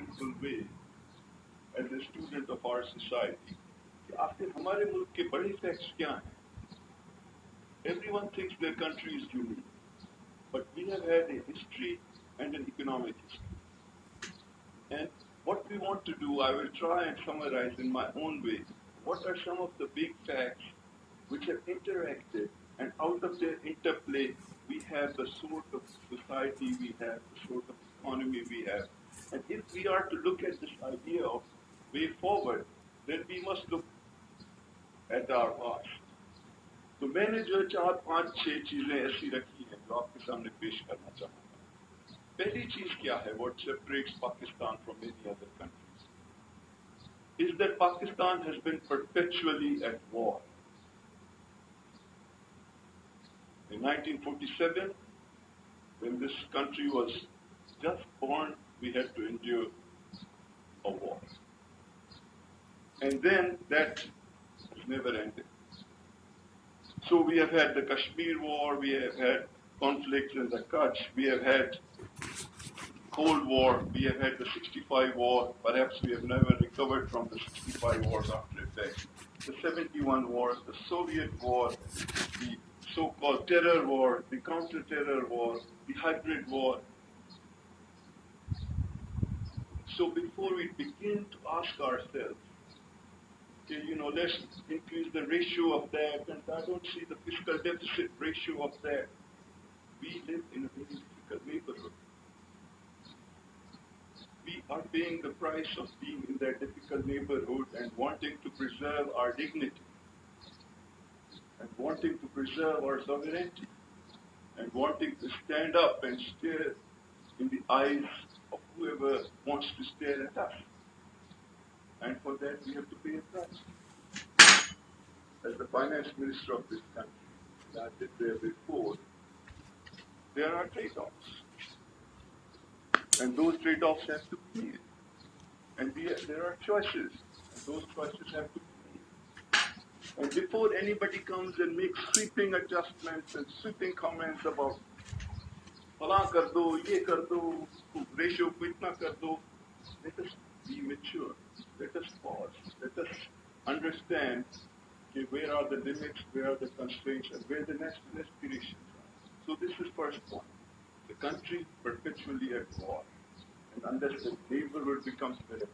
simple way as a student of our society कि आखिर हमारे मुल्क के बड़े facts क्या हैं? Everyone thinks their country is unique, but we have had a history and an economic history. And what we want to do, I will try and summarize in my own way. What are some of the big facts which have interacted, and out of their interplay, we have the sort of society we have, the sort of economy we have. And if we are to look at this idea of way forward, then we must look at our past. तो मैंने जो 4, 5, 6 चीजें ऐसी रखी हैं जो आपके सामने पेश करना चाहूँगा। पहली चीज क्या है? What separates Pakistan from many other countries is that Pakistan has been perpetually at war. In 1947, when this country was just born, we had to endure a war. And then that has never ended. So we have had the Kashmir War, we have had conflicts in the Kutch, we have had Cold War, we have had the 65 War, perhaps we have never recovered from the 65 wars after that. The 71 War, the Soviet War, the so-called terror war, the counter-terror war, the hybrid war. So before we begin to ask ourselves, okay, let's increase the ratio of that, and I don't see the fiscal deficit ratio of that. We live in a very difficult neighborhood. We are paying the price of being in that difficult neighborhood and wanting to preserve our dignity, and wanting to preserve our sovereignty, and wanting to stand up and stare in the eyes of whoever wants to stare at us. And for that we have to pay a price. As the finance minister of this country, and I did there before, there are trade-offs. And those trade-offs have to be made. And there are choices, and those choices have to be made. And before anybody comes and makes sweeping adjustments and sweeping comments about फलां कर दो, ये कर दो, ratio को इतना कर दो, let us be mature. Let us pause. Let us understand where are the limits, where are the constraints, and where the national aspirations are. So this is first point. The country perpetually at war, and unless the neighborhood becomes better.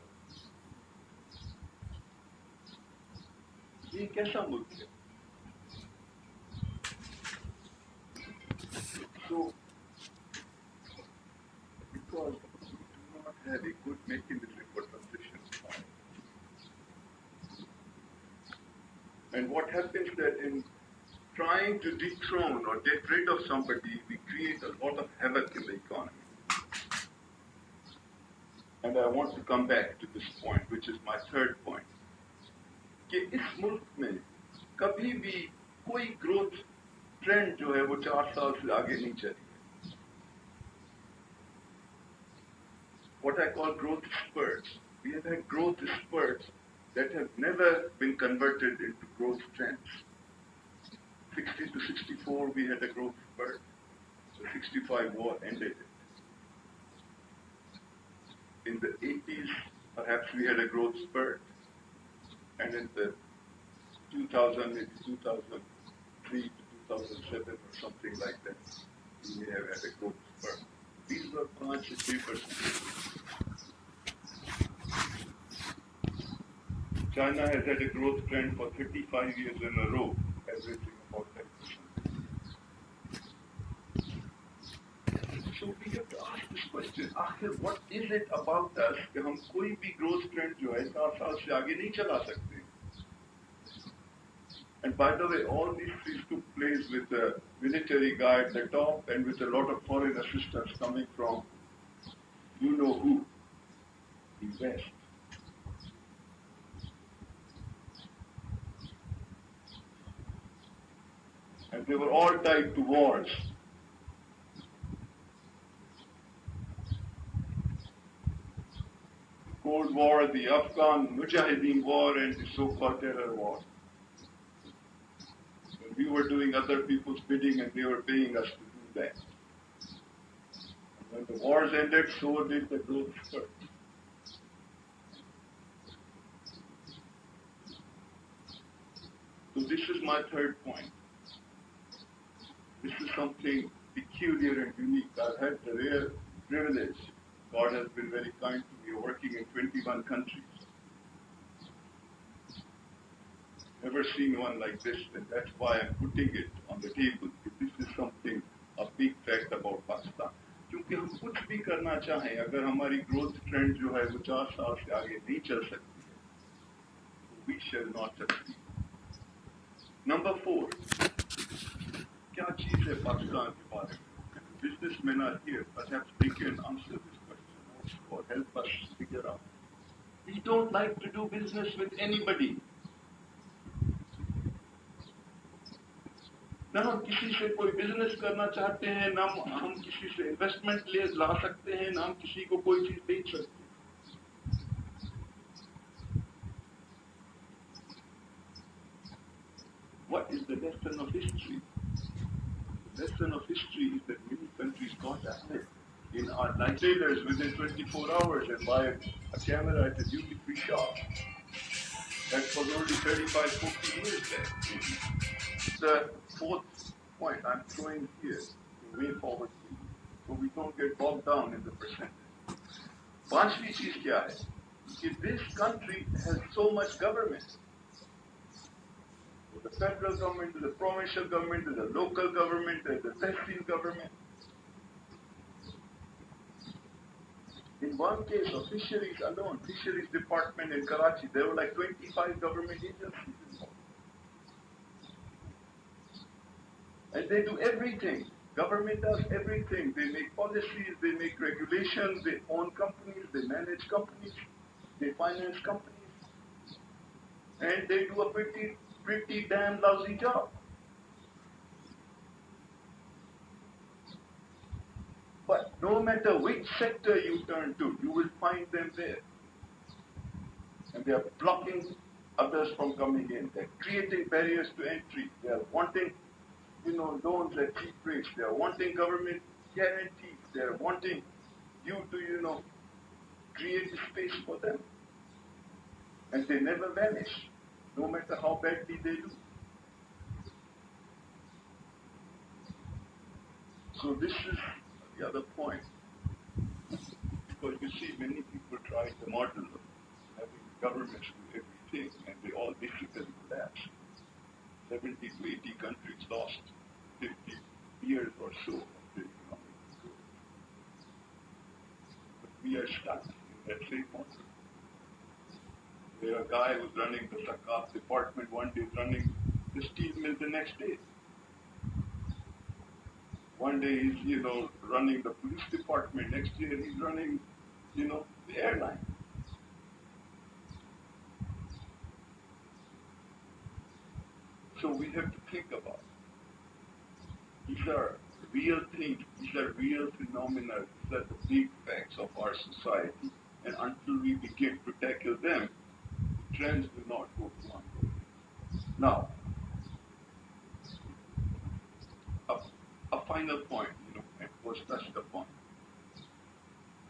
ये कैसा मुल्क है? So, because we do not have a good mechanism for transition. And what happens that in trying to dethrone or get rid of somebody, we create a lot of havoc in the economy. And I want to come back to this point, which is my third point. कि इस मुल्क में कभी भी कोई growth trend जो है वो 4 साल से आगे नहीं चली है. What I call growth spurts. We have had growth spurts that have never been converted into growth trends. 60 to 64 we had a growth spurt. The 65 war ended it. In the 80s, perhaps we had a growth spurt. And in the 2000, maybe 2003 to 2007 or something like that, we may have had a growth spurt. These were 5 to 3%. China has had a growth trend for 35 years in a row, averaging about 10%. So we have to ask this question, आखिर what is it about us कि हम कोई भी growth trend जो है 4 साल से आगे नहीं चला सकते? And by the way, all these things took place with the military guy at the top and with a lot of foreign assistance coming from you know who, the West. And they were all tied to wars. Cold War, the Afghan Mujahideen War, and the so-called terror war. And we were doing other people's bidding and they were paying us to do that. And when the wars ended, so did the growth spurt. So this is my third point. This is something peculiar and unique. I've had the rare privilege. God has been very kind to me, working in 21 countries. Never seen one like this, and that's why I'm putting it on the table. This is something, a big fact about Pakistan. क्योंकि हम कुछ भी करना चाहें, अगर हमारी growth trend जो है वो 4 साल से आगे नहीं चल सकती है, we shall not succeed. Number 4, क्या चीज है पाकिस्तान के बारे में? Businessmen are here. Perhaps they can answer this question or help us figure out. We don't like to do business with anybody. ना हम किसी से कोई बिजनेस करना चाहते हैं, ना हम किसी से इन्वेस्टमेंट ले ला सकते हैं, ना हम किसी को कोई चीज बेच सकते हैं. What is the lesson of history? The lesson of history is that many countries got ahead in our life. Sailors within 24 hours and buy a camera at a duty-free shop. That was only 35, 40 years back. The fourth point I'm showing here, the way forward, so we don't get bogged down in the percentage. पांचवी चीज क्या है? कि this country has so much government. The federal government, the provincial government, the local government, the tehsil government. In one case of fisheries alone, fisheries department in Karachi, there were like 25 government agencies involved. And they do everything. Government does everything. They make policies, they make regulations, they own companies, they manage companies, they finance companies. And they do a pretty damn lousy job. But no matter which sector you turn to, you will find them there. And they are blocking others from coming in. They're creating barriers to entry. They are wanting, loans at cheap rates. They are wanting government guarantees. They are wanting you to, create space for them. And they never vanish, no matter how badly they do. So this is the other point. Because you see, many people tried the model of having governments do everything, and they all basically collapsed. 70 to 80 countries lost 50 years or so of their economic growth. But we are stuck in that same model. Where a guy who's running the Zakat department one day is running the steel mill the next day. One day he's, running the police department. Next year he's running, the airline. So we have to think about it. These are real things. These are real phenomena. These are the big facts of our society. And until we begin to tackle them, the trends will not go one way. Now, a final point, and was touched upon,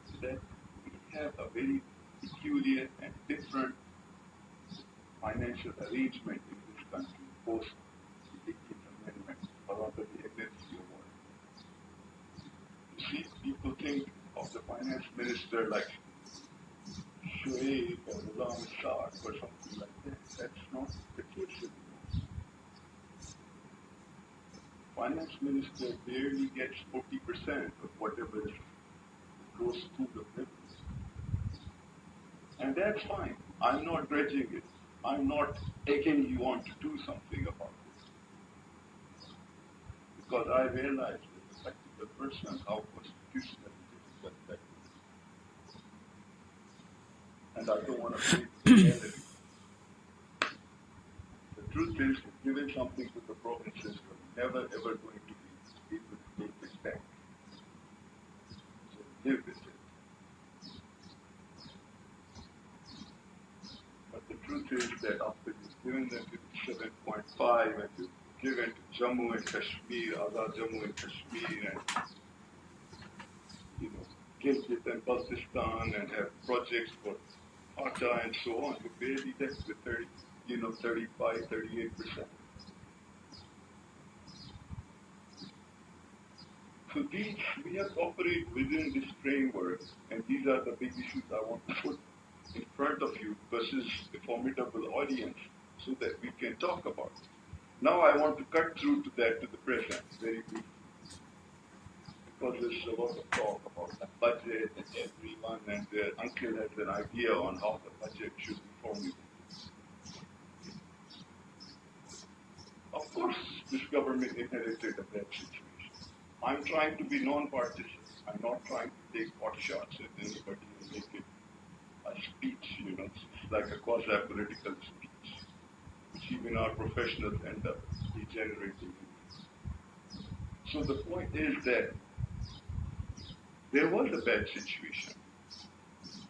is that we have a very peculiar and different financial arrangement in this country post the 18th Amendment, or rather the amnesty award. You see, people think of the finance minister like Shoaib or Ghulam Shah or something like that. That's not the case anymore. Finance minister barely gets 40% of whatever goes through the business. And that's fine. I'm not grudging it. I'm not egging you on to do something about this. Because I realize that the practical person, how constitutional difficult that is. And I don't want to break the reality. The truth is, giving something to the provinces, you're never ever going to be able to take this back. So live with it. But the truth is that after you've given them 57.5 and you've given to Jammu and Kashmir, Azad Jammu and Kashmir, and Gilgit and Baltistan, and have projects for Quetta and so on, you barely left with 35, 38%. So these, we have to operate within this framework, and these are the big issues I want to put in front of you versus a formidable audience so that we can talk about it. Now I want to cut through to that, to the present, very briefly, because there's a lot of talk about the budget and everyone and their uncle has an idea on how the budget should be formulated. Of course, this government inherited a bad situation. I'm trying to be non-partisan. I'm not trying to take pot shots at anybody and make it a speech, it's like a quasi-political speech, which even our professionals end up degenerating into. So the point is that there was a bad situation.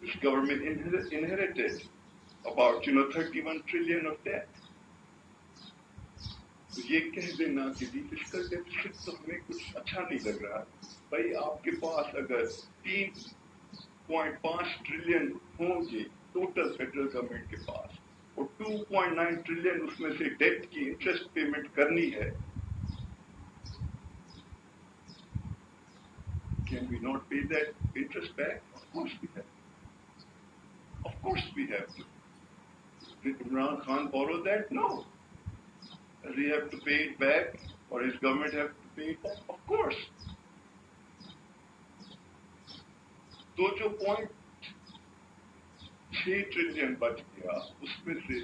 This government inherited about, 31 trillion of debt. तो ये कह देना कि fiscal deficit तो हमें कुछ अच्छा नहीं लग रहा भाई आपके पास अगर 3.5 ट्रिलियन होंगे टोटल फेडरल गवर्नमेंट के पास और 2.9 ट्रिलियन उसमें से डेट की इंटरेस्ट पेमेंट करनी है can we not pay that interest back? Of course we have. Of course we have to. Did Imran Khan borrow that? No. Does he have to pay it back, or his government have to pay it back? Of course. तो जो 0.6 trillion बच गया, उसमें से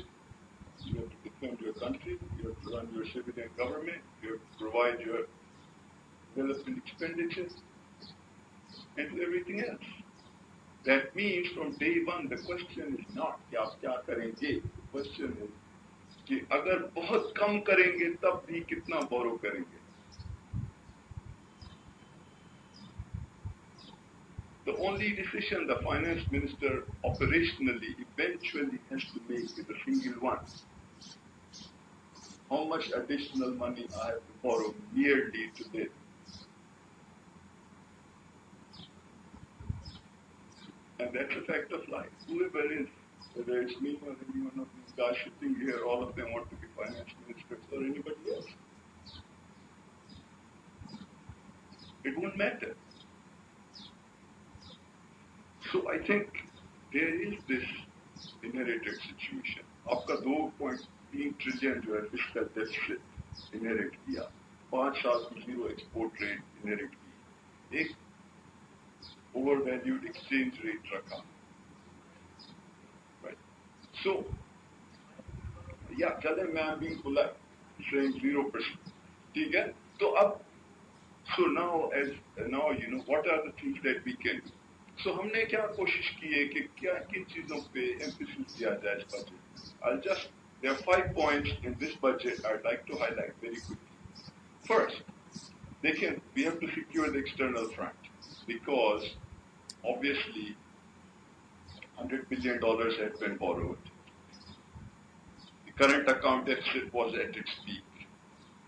you have to defend your country, you have to run your civilian government, you have to provide your development expenditure, and do everything else. That means from day one, the question is not कि आप क्या करेंगे. The question is कि अगर बहुत कम करेंगे तब भी कितना बोरो करेंगे. The only decision the finance minister operationally eventually has to make is a single one. How much additional money I have to borrow yearly to live? And that's a fact of life. Whoever is, whether it's me or any one of these guys sitting here, all of them want to be finance ministers or anybody else. It won't matter. So I think there is this inherited situation. आपका 2.3 trillion जो है fiscal deficit inherit किया, 5 साल की zero export rate inherit की, एक overvalued exchange rate रखा. Right. So, yeah, tell them I'm being polite, saying 0%. ठीक है? तो अब, so now what are the things that we can do? So हमने क्या कोशिश की है कि क्या किन चीजों पे emphasis दिया जाए इस budget? There are 5 points in this budget I'd like to highlight very quickly. First, we have to secure the external front because obviously $100 billion had been borrowed. The current account deficit was at its peak.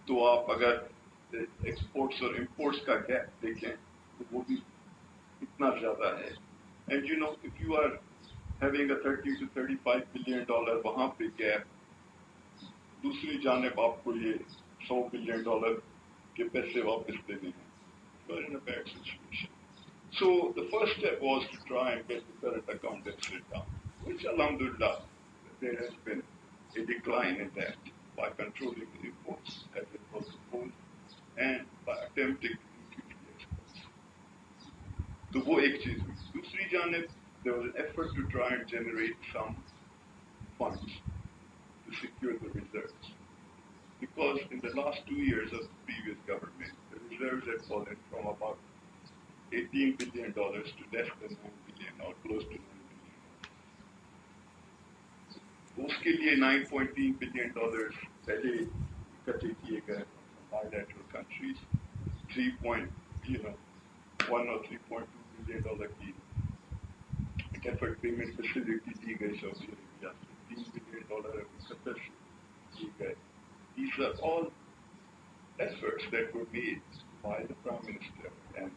तो आप अगर exports और imports का gap देखें तो वो भी इतना ज़्यादा है. And if you are having a $30 to $35 billion वहाँ पे gap, दूसरी जानिब आपको ये $100 billion के पैसे वापस देने हैं. You're in a bad situation. So the first step was to try and get the current account deficit down, which alhamdulillah, there has been a decline in that by controlling the imports as it was supposed and by attempting to increase the exports. So वो एक चीज हुई. दूसरी जानिब, there was an effort to try and generate some funds to secure the reserves. Because in the last 2 years of the previous government, the reserves had fallen from about $18 billion to less than $9 billion or close to $9 billion. उसके लिए $9.3 billion पहले इकट्ठे किए गए bilateral countries, 3.1 or $3.2 billion की deferred payment facility दी गई Saudi Arabia से, $3 billion Qatar से किए गए. These are all efforts that were made by the Prime Minister and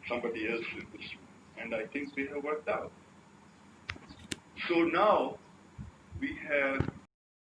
somebody else in this room, and I think they have worked out. So now we have